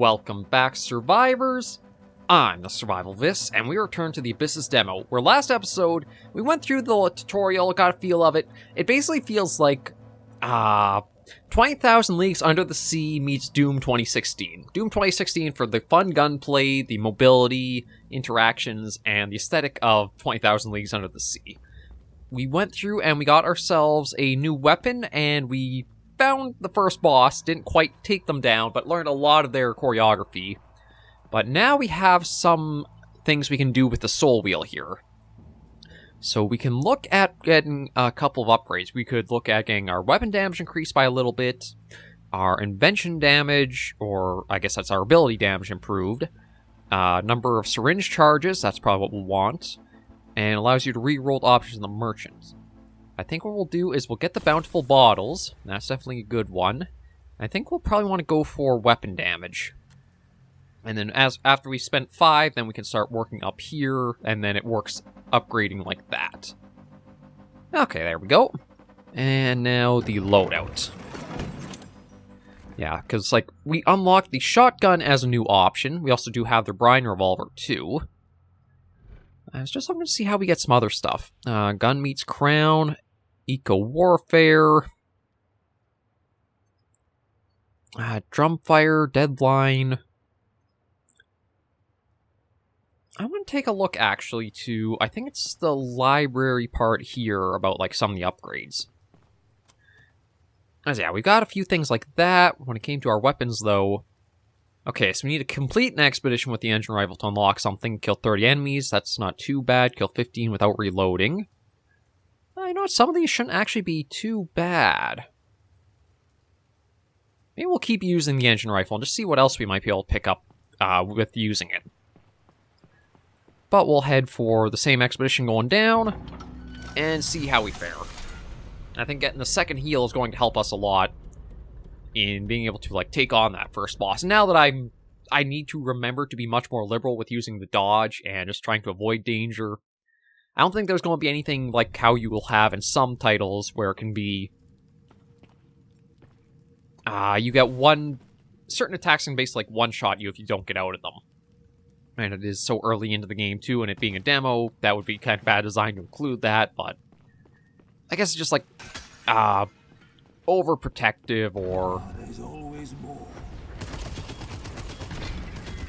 Welcome back, survivors! I'm the Survivalist, and we return to the Abyssus demo, where last episode, we went through the tutorial, got a feel of it. It basically feels like, 20,000 Leagues Under the Sea meets Doom 2016. Doom 2016 for the fun gunplay, the mobility, interactions, and the aesthetic of 20,000 Leagues Under the Sea. We went through and we got ourselves a new weapon, and we found the first boss, didn't quite take them down, but learned a lot of their choreography. But now we have some things we can do with the soul wheel here. So we can look at getting a couple of upgrades. We could look at getting our weapon damage increased by a little bit, our invention damage, or I guess that's our ability damage improved, number of syringe charges, that's probably what we'll want, and allows you to re-roll options in the merchant. I think what we'll do is we'll get the bountiful bottles. That's definitely a good one. I think we'll probably want to go for weapon damage. And then after we spent 5, then we can start working up here, and then it works upgrading like that. Okay, there we go. And now the loadout. Yeah, because, like, we unlocked the shotgun as a new option. We also do have the brine revolver, too. I was just hoping to see how we get some other stuff. Gun meets crown, eco-warfare, drumfire, deadline. I want to take a look, actually, to, I think it's the library part here about, like, some of the upgrades. As yeah, we got a few things like that. When it came to our weapons, though, okay, so we need to complete an expedition with the engine rifle to unlock something. Kill 30 enemies, that's not too bad. Kill 15 without reloading. You know what, some of these shouldn't actually be too bad. Maybe we'll keep using the engine rifle and just see what else we might be able to pick up with using it. But we'll head for the same expedition going down and see how we fare. I think getting the second heal is going to help us a lot in being able to, like, take on that first boss. Now that I need to remember to be much more liberal with using the dodge and just trying to avoid danger. I don't think there's going to be anything like how you will have in some titles where it can be you get certain attacks can basically like one-shot you if you don't get out of them. And it is so early into the game, too, and it being a demo, that would be kind of bad design to include that, but I guess it's just, like, overprotective, or there's always more.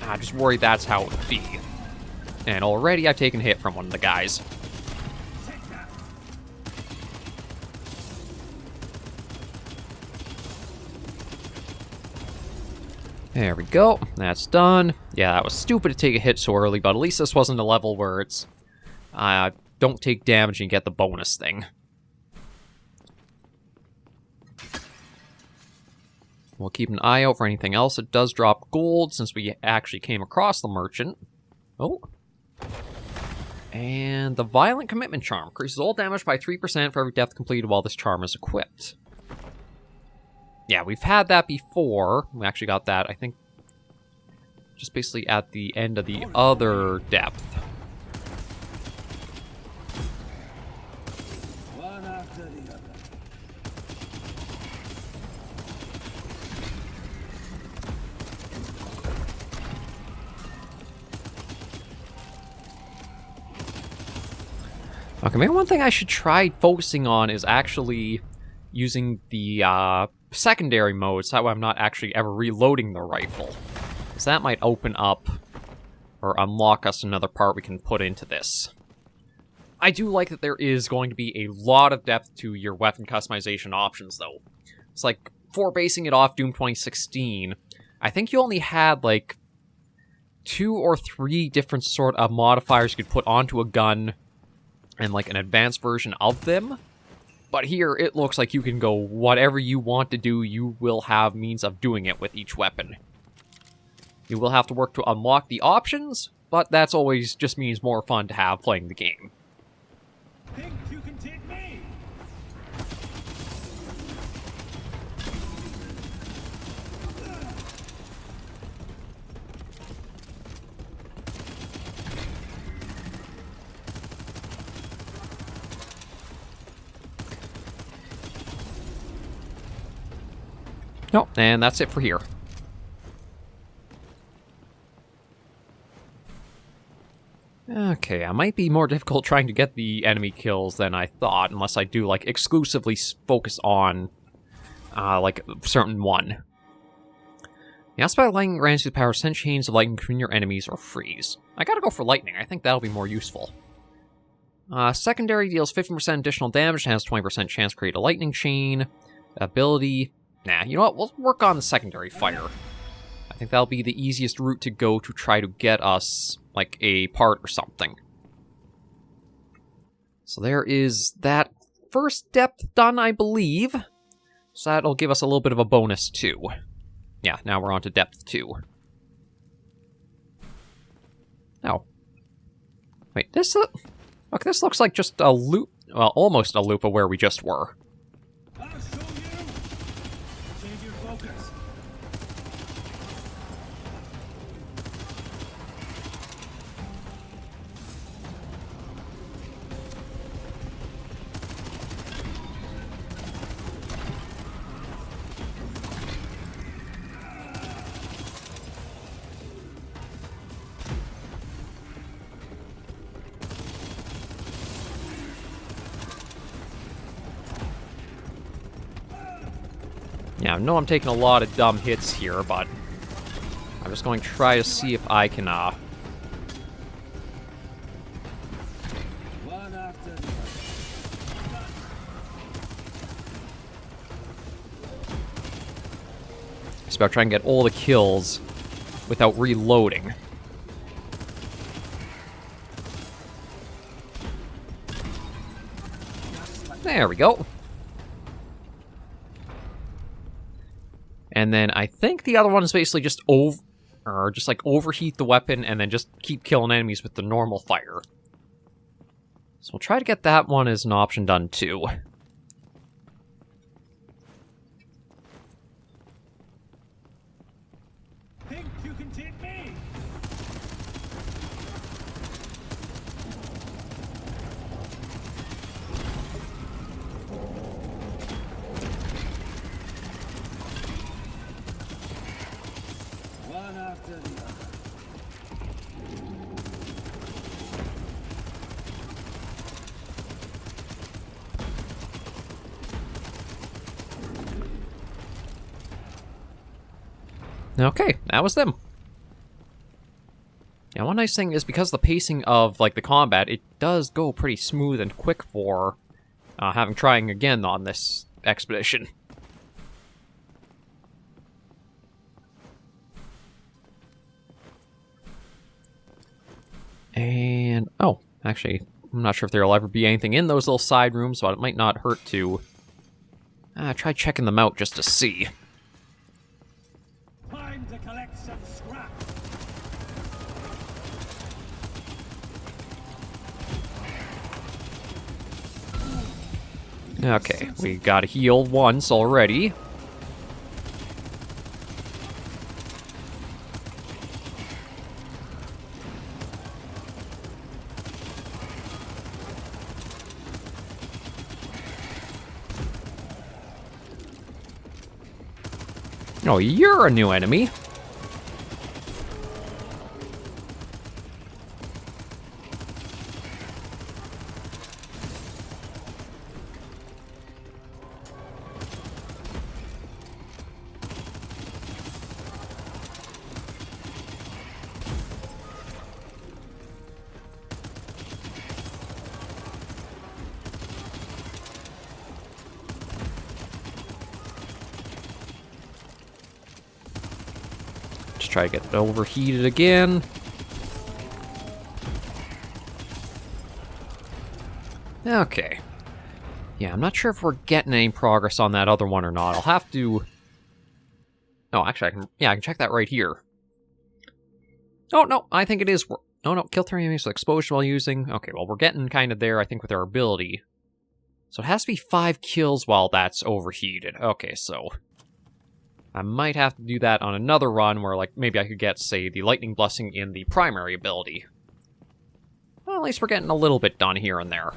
I just worry that's how it would be. And already I've taken a hit from one of the guys. There we go. That's done. Yeah, that was stupid to take a hit so early, but at least this wasn't a level where it's don't take damage and get the bonus thing. We'll keep an eye out for anything else. It does drop gold since we actually came across the merchant. Oh. And the Violent Commitment Charm increases all damage by 3% for every death completed while this charm is equipped. Yeah, we've had that before. We actually got that, I think, just basically at the end of the other depth. One after the other. Okay, maybe one thing I should try focusing on is actually using the secondary mode, so that way I'm not actually ever reloading the rifle. Because that might open up or unlock us another part we can put into this. I do like that there is going to be a lot of depth to your weapon customization options, though. It's like, for basing it off Doom 2016, I think you only had, like, 2 or 3 different sort of modifiers you could put onto a gun and, like, an advanced version of them. But here, it looks like you can go whatever you want to do, you will have means of doing it with each weapon. You will have to work to unlock the options, but that's always just means more fun to have playing the game. Think you can take me? Nope, and that's it for here. Okay, I might be more difficult trying to get the enemy kills than I thought, unless I do, like, exclusively focus on, like, a certain one. The aspect of lightning grants you the power to send chains of lightning between your enemies or freeze. I gotta go for lightning. I think that'll be more useful. Secondary deals 15% additional damage and has 20% chance to create a lightning chain. Ability. Nah, you know what? We'll work on the secondary fire. I think that'll be the easiest route to go to try to get us, like, a part or something. So there is that first depth done, I believe. So that'll give us a little bit of a bonus, too. Yeah, now we're on to depth 2. Oh. Wait, this... Look, this looks like just a loop... Well, almost a loop of where we just were. I'll show you. Change your focus. Yeah, I know I'm taking a lot of dumb hits here, but I'm just going to try to see if I can, One after the other. just about trying to get all the kills without reloading. There we go. And then I think the other one is basically just overheat the weapon and then just keep killing enemies with the normal fire. So we'll try to get that one as an option done too. Think you can take me? One after the other. Okay, that was them. Yeah, one nice thing is because the pacing of, like, the combat, it does go pretty smooth and quick for trying again on this expedition. And, oh, actually, I'm not sure if there'll ever be anything in those little side rooms, but it might not hurt to try checking them out just to see. Time to collect some scrap. Okay, we got to heal once already. Oh, you're a new enemy. Just try to get it overheated again. Okay. Yeah, I'm not sure if we're getting any progress on that other one or not. I'll have to... Oh, actually, I can check that right here. Oh, no, I think it is... Oh, no, kill 3 enemies with exposure while using... Okay, well, we're getting kind of there, I think, with our ability. So it has to be 5 kills while that's overheated. Okay, so... I might have to do that on another run where, like, maybe I could get, say, the Lightning Blessing in the primary ability. Well, at least we're getting a little bit done here and there.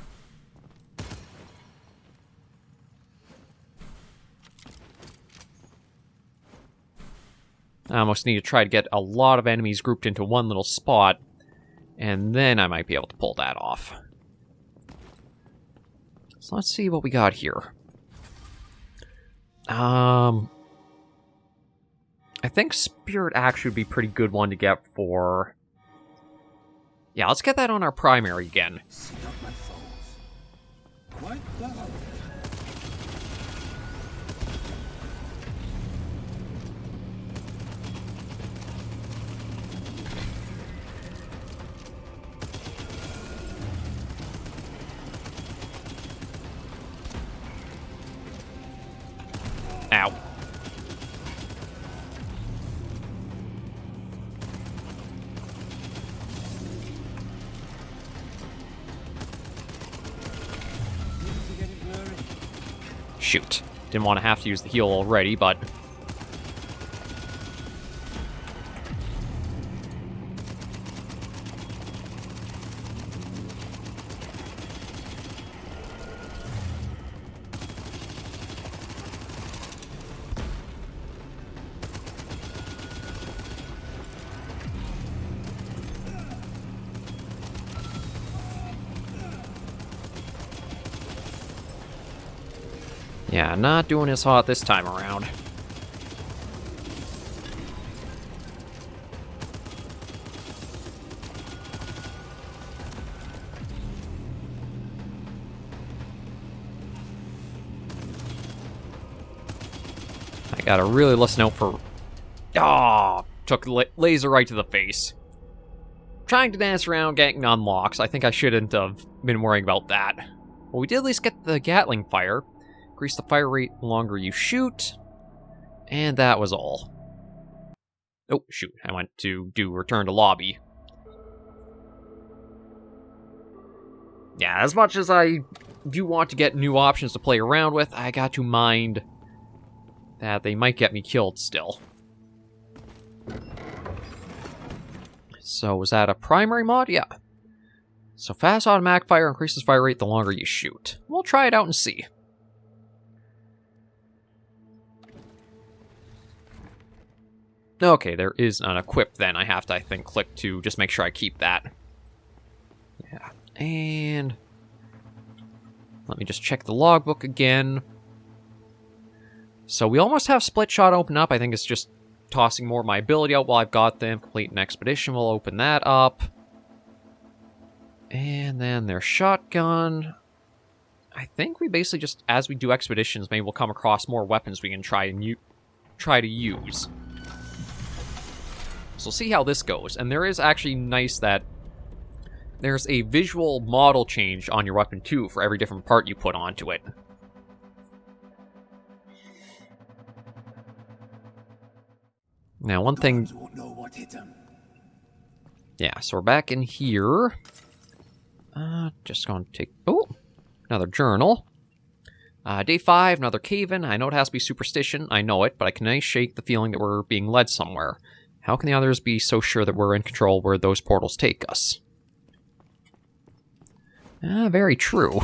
I almost need to try to get a lot of enemies grouped into one little spot. And then I might be able to pull that off. So let's see what we got here. I think Spirit Axe would be a pretty good one to get for... Yeah, let's get that on our primary again. Quite clever. Ow. Shoot. Didn't want to have to use the heal already, but... Yeah, not doing as hot this time around. I gotta really listen out for... Ah, took laser right to the face. Trying to dance around getting unlocks. I think I shouldn't have been worrying about that. Well, we did at least get the Gatling fire. Increase the fire rate the longer you shoot. And that was all. Oh, shoot. I went to do return to lobby. Yeah, as much as I do want to get new options to play around with, I got to mind that they might get me killed still. So, was that a primary mod? Yeah. So, fast automatic fire increases fire rate the longer you shoot. We'll try it out and see. Okay, there is an equip then. I have to, I think, click to just make sure I keep that. Yeah, and... let me just check the logbook again. So we almost have Split Shot open up. I think it's just tossing more of my ability out while I've got them. Complete an expedition, we'll open that up. And then their shotgun. I think we basically just, as we do expeditions, maybe we'll come across more weapons we can try to use. So we'll see how this goes. And there is actually nice that there's a visual model change on your weapon too for every different part you put onto it. Now, one thing... yeah, so we're back in here. Just going to take... oh, another journal. Day 5, another cave-in. I know it has to be superstition, I know it, but I can shake the feeling that we're being led somewhere. How can the others be so sure that we're in control where those portals take us? Very true.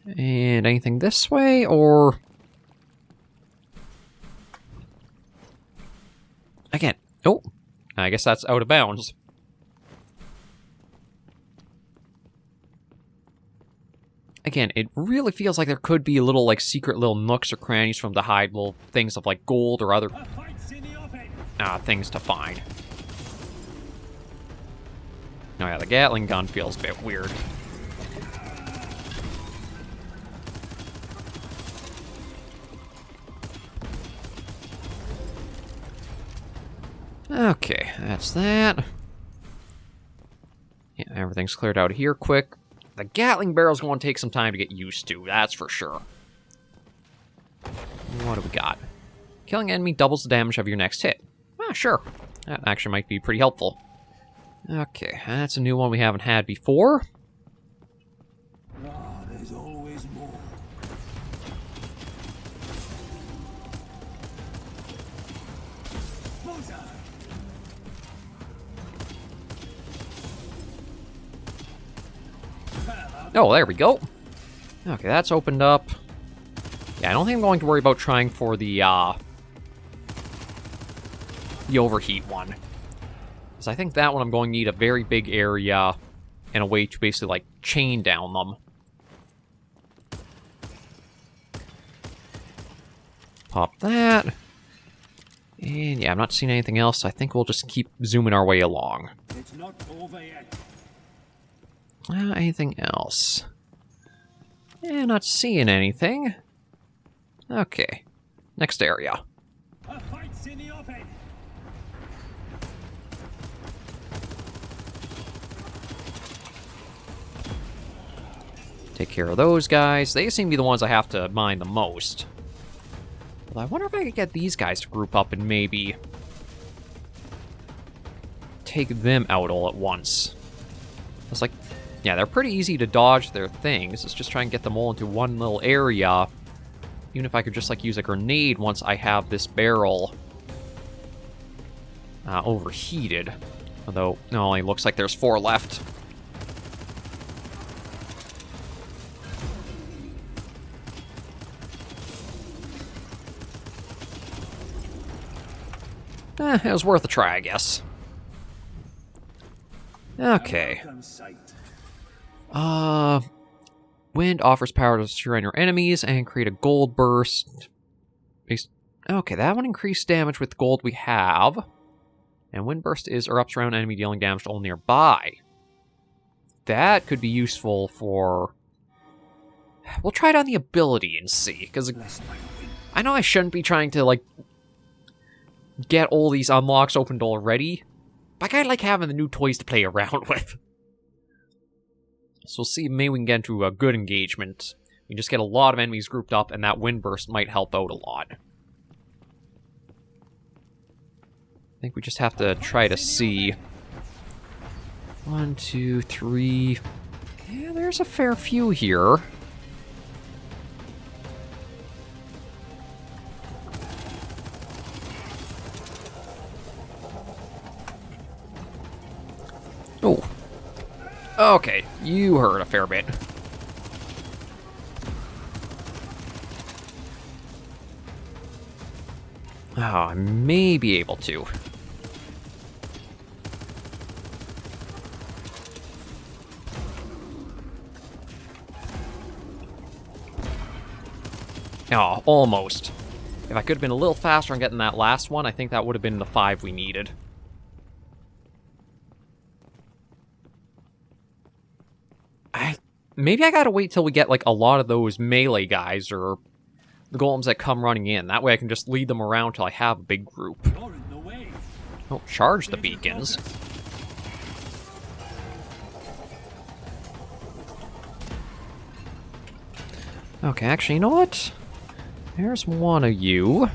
And anything this way, or... again. Oh, I guess that's out of bounds. Again, it really feels like there could be little, like, secret little nooks or crannies from to hide little things of, like, gold or other things to find. Oh yeah, the Gatling gun feels a bit weird. Okay, that's that. Yeah, everything's cleared out of here quick. The Gatling barrel's going to take some time to get used to, that's for sure. What do we got? Killing enemy doubles the damage of your next hit. Ah, sure. That actually might be pretty helpful. Okay, that's a new one we haven't had before. There's always more. Oh, there we go. Okay, that's opened up. Yeah, I don't think I'm going to worry about trying for the overheat one. Because I think that one I'm going to need a very big area and a way to basically, like, chain down them. Pop that. And yeah, I'm not seeing anything else. I think we'll just keep zooming our way along. It's not over yet. Anything else? Yeah, not seeing anything. Okay. Next area. A fight's in the offing. Take care of those guys. They seem to be the ones I have to mind the most. Well, I wonder if I could get these guys to group up and maybe take them out all at once. It's like, yeah, they're pretty easy to dodge their things. Let's just try and get them all into one little area. Even if I could just, like, use a grenade once I have this barrel overheated. Although, it only looks like there's 4 left. It was worth a try, I guess. Okay. Wind offers power to surround your enemies and create a gold burst. Okay, that one increased damage with the gold we have. And wind burst is erupts around enemy dealing damage to all nearby. That could be useful for... We'll try it on the ability and see, because I know I shouldn't be trying to, like, get all these unlocks opened already, but I kind of like having the new toys to play around with. So we'll see, maybe we can get into a good engagement. We can just get a lot of enemies grouped up, and that wind burst might help out a lot. I think we just have to try to see. 1, 2, 3... Yeah, there's a fair few here. Oh. Okay, you hurt a fair bit. Oh, I may be able to. Oh, almost. If I could have been a little faster on getting that last one, I think that would have been the 5 we needed. Maybe I gotta wait till we get, like, a lot of those melee guys, or the golems that come running in. That way I can just lead them around till I have a big group. You're in the way. Oh, charge the beacons. Okay, actually, you know what? There's one of you.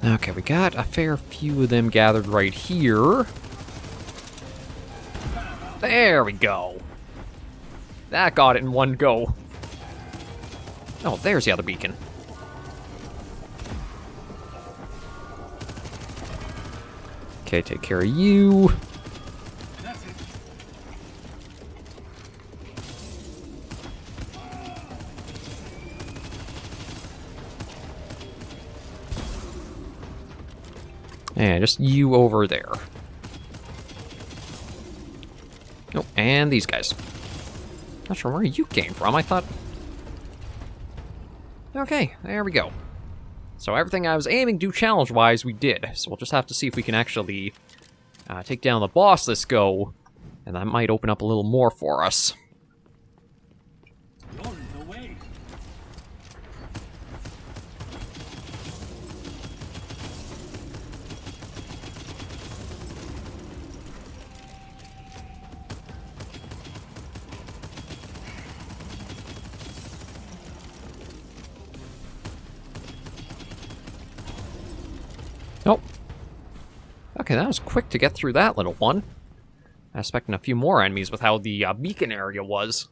Okay, we got a fair few of them gathered right here. There we go. That got it in one go. Oh, there's the other beacon. Okay, take care of you. That's it. And just you over there. Oh, and these guys. Not sure where you came from, I thought... Okay, there we go. So everything I was aiming to do challenge-wise, we did. So we'll just have to see if we can actually take down the boss this go, and that might open up a little more for us. You're in the way. Nope. Okay, that was quick to get through that little one. I was expecting a few more enemies with how the beacon area was.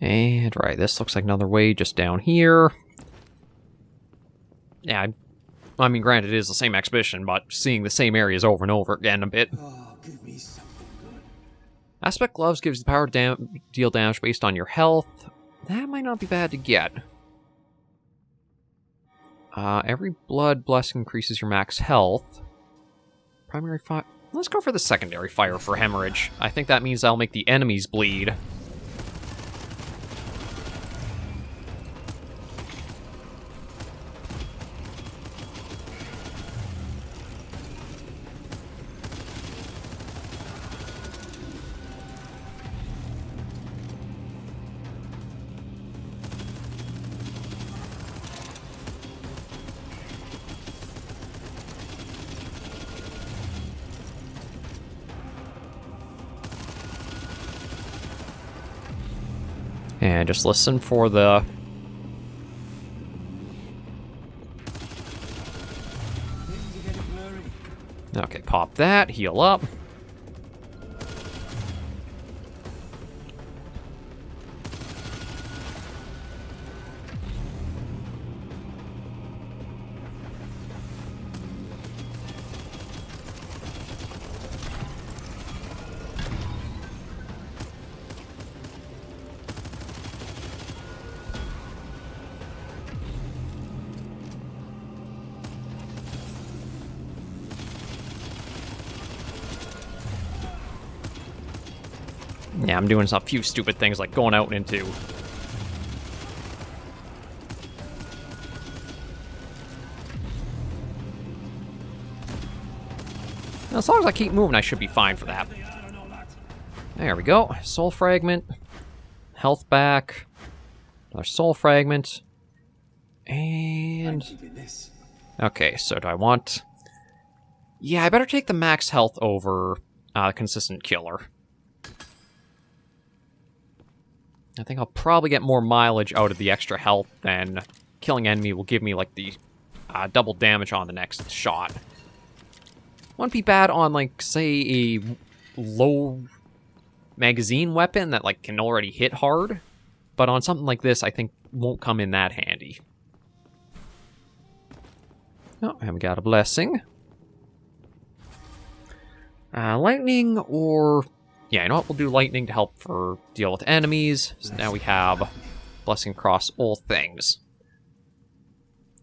And right, this looks like another way just down here. Yeah, I mean, granted, it is the same exhibition, but seeing the same areas over and over again a bit. Oh, give me something good. Aspect Gloves gives the power to deal damage based on your health. That might not be bad to get. Every blood blessing increases your max health. Primary fire. Let's go for the secondary fire for hemorrhage. I think that means I'll make the enemies bleed. And just listen for the... Things are getting blurry. Okay, pop that, heal up. Yeah, I'm doing a few stupid things like going out into... As long as I keep moving, I should be fine for that. There we go. Soul Fragment. Health back. Another Soul Fragment. And... Okay, so do I want... Yeah, I better take the max health over Consistent Killer. I think I'll probably get more mileage out of the extra health than killing enemy will give me, like, the double damage on the next shot. Wouldn't be bad on, like, say, a low magazine weapon that, like, can already hit hard. But on something like this, I think won't come in that handy. Oh, and we got a blessing. Lightning or... Yeah, you know what? We'll do lightning to help for deal with enemies. So now we have blessing across all things.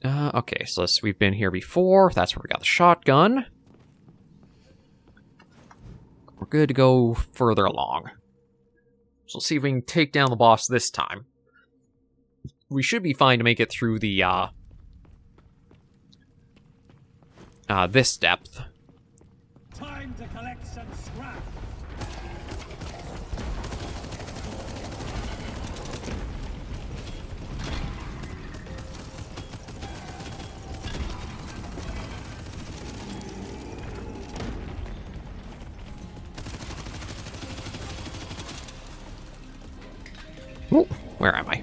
Okay, so we've been here before. That's where we got the shotgun. We're good to go further along. So let's see if we can take down the boss this time. We should be fine to make it through the, this depth. Time to collect some scrap. Ooh, where am I?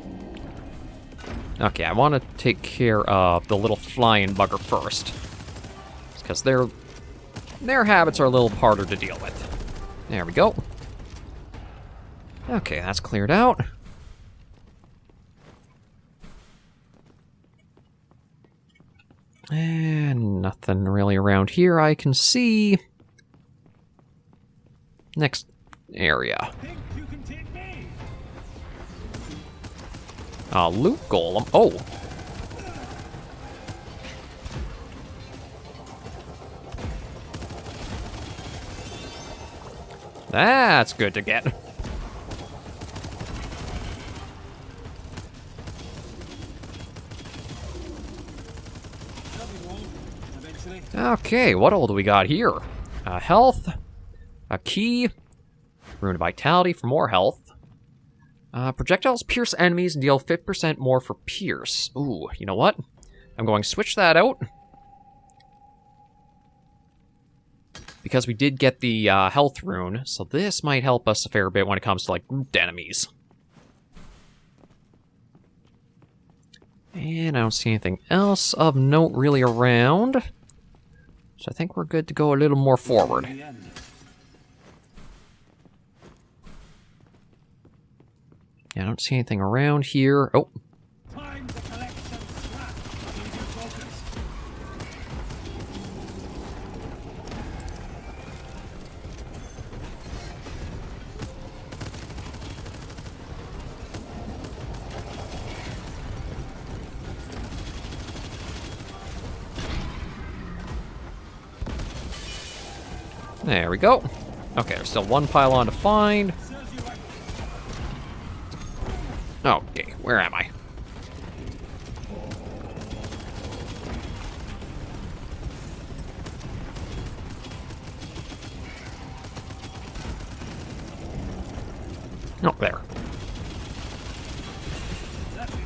Okay, I want to take care of the little flying bugger first. Because their habits are a little harder to deal with. There we go. Okay, that's cleared out. And nothing really around here I can see. Next area. Think you can take me? Loot golem. Oh. That's good to get. Okay, what all do we got here? Health, a key, ruined vitality for more health. Projectiles pierce enemies and deal 50% more for pierce. Ooh, you know what? I'm going to switch that out. Because we did get the health rune, so this might help us a fair bit when it comes to, like, grouped enemies. And I don't see anything else of note really around. So I think we're good to go a little more forward. Yeah, I don't see anything around here. Oh. Time to collect some scrap. Keep your focus. There we go. Okay, there's still one pylon to find. Serves you right. Okay, where am I? Oh, there. That's it.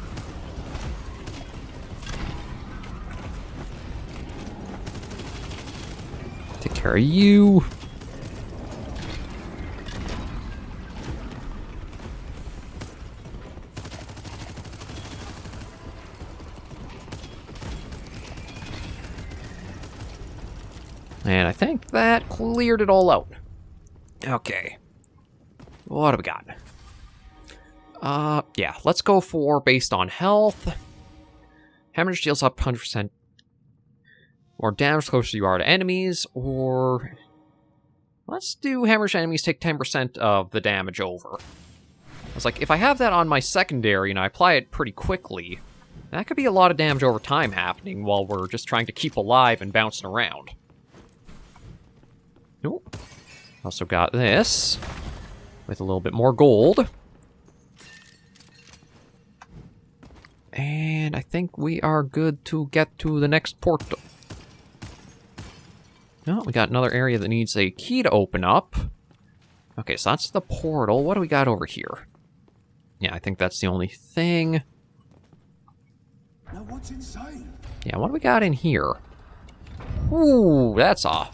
Take care of you. And I think that cleared it all out. Okay. What do we got? Yeah, let's go for based on health. Hemorrhage deals up 100% more damage closer you are to enemies, or let's do hemorrhage enemies take 10% of the damage over. I was like, if I have that on my secondary and I apply it pretty quickly, that could be a lot of damage over time happening while we're just trying to keep alive and bouncing around. Nope. Also got this with a little bit more gold. And I think we are good to get to the next portal. No, we got another area that needs a key to open up. Okay, so that's the portal. What do we got over here? Yeah, I think that's the only thing. Now what's inside? Yeah, what do we got in here? Ooh, that's a...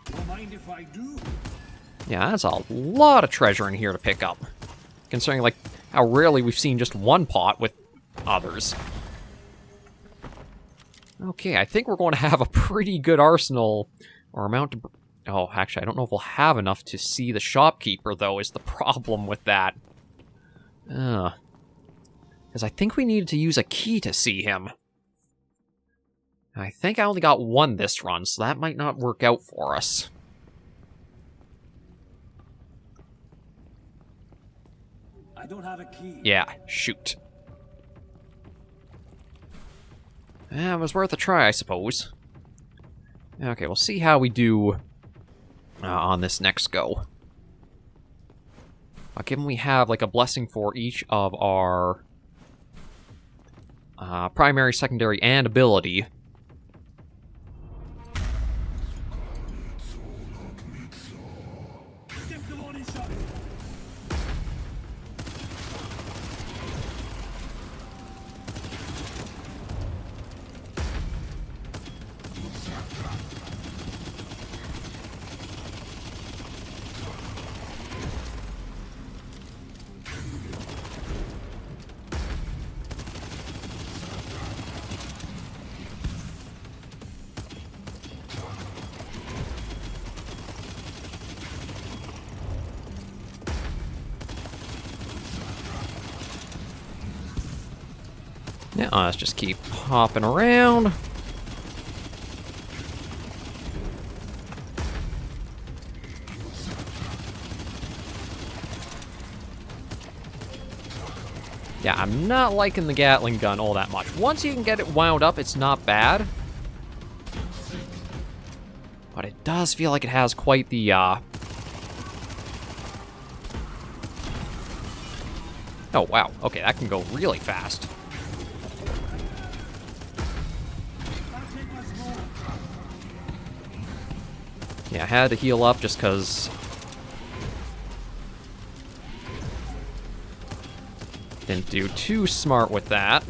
Don't mind if I do. Yeah, that's a lot of treasure in here to pick up. Considering, like, how rarely we've seen just one pot with others. Okay, I think we're going to have a pretty good arsenal or amount to... Oh, actually, I don't know if we'll have enough to see the shopkeeper, though, is the problem with that. Because I think we needed to use a key to see him. I think I only got one this run, so that might not work out for us. I don't have a key. Yeah, shoot. It was worth a try, I suppose. Okay, we'll see how we do on this next go. Given we have like a blessing for each of our primary, secondary, and ability. Step the warning shot. Yeah, let's just keep hopping around. Yeah, I'm not liking the Gatling gun all that much. Once you can get it wound up, it's not bad. But it does feel like it has quite the, Oh, wow. Okay, that can go really fast. That'll take us more. Yeah, I had to heal up just because... Didn't do too smart with that.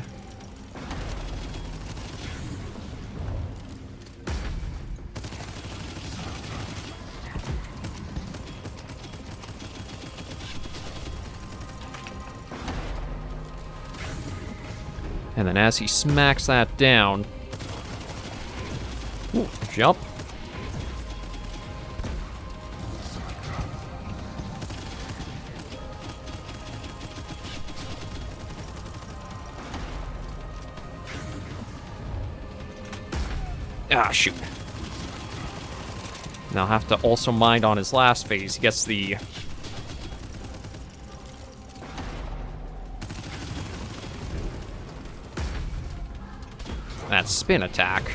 And then as he smacks that down... Ooh, jump. Ah, shoot. Now I'll have to also mind on his last phase. He gets the... that spin attack.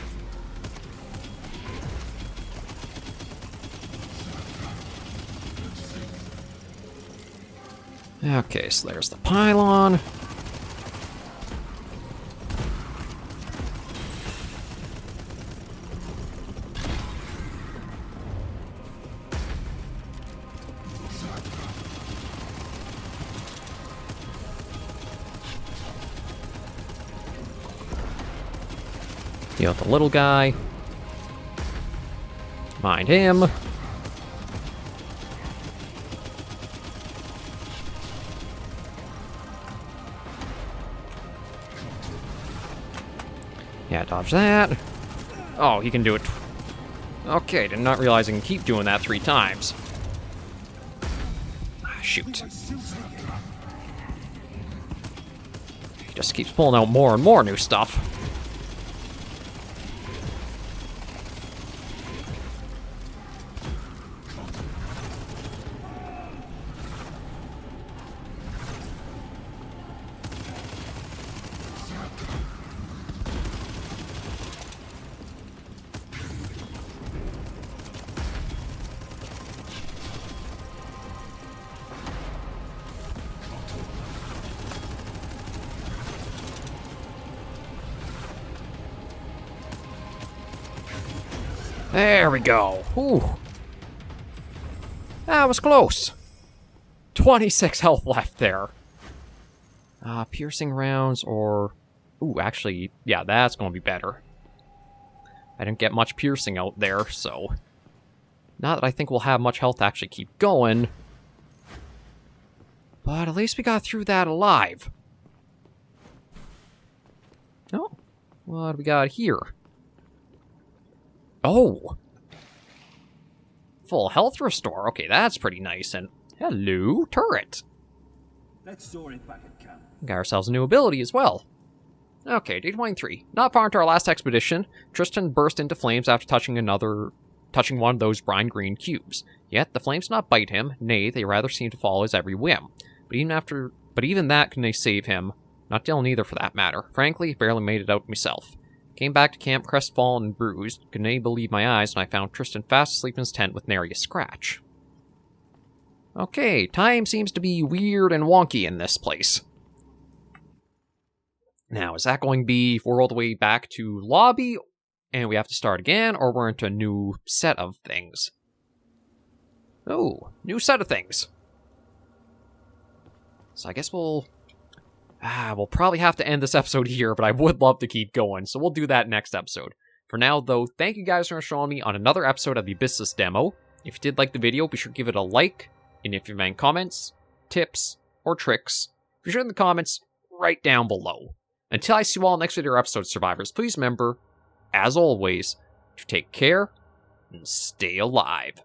Okay, so there's the pylon. Deal with the little guy. Mind him. Yeah, dodge that. Oh, he can do it. Okay, did not realize I can keep doing that 3 times. Ah, shoot. He just keeps pulling out more and more new stuff. There we go. Ooh. That was close. 26 health left there. Piercing rounds or... Ooh, actually, yeah, that's going to be better. I didn't get much piercing out there, so... Not that I think we'll have much health to actually keep going. But at least we got through that alive. Oh, what do we got here? Oh! Full health restore. Okay, that's pretty nice. And hello, turret. Let's store it back at camp. Got ourselves a new ability as well. Okay, day 23. Not far into our last expedition, Tristan burst into flames after touching one of those brine green cubes. Yet the flames did not bite him. Nay, they rather seemed to follow his every whim. But even that couldn't save him. Not Dylan either, for that matter. Frankly, barely made it out myself. Came back to camp crestfallen and bruised. Couldn't believe my eyes when I found Tristan fast asleep in his tent with nary a scratch. Okay, time seems to be weird and wonky in this place. Now, is that going to be if we're all the way back to lobby and we have to start again, or we're into a new set of things? Oh, new set of things. So I guess we'll probably have to end this episode here, but I would love to keep going, so we'll do that next episode. For now, though, thank you guys for showing me on another episode of the Abyssus demo. If you did like the video, be sure to give it a like, and if you have any comments, tips, or tricks, be sure in the comments right down below. Until I see you all next video or episode, survivors, please remember, as always, to take care and stay alive.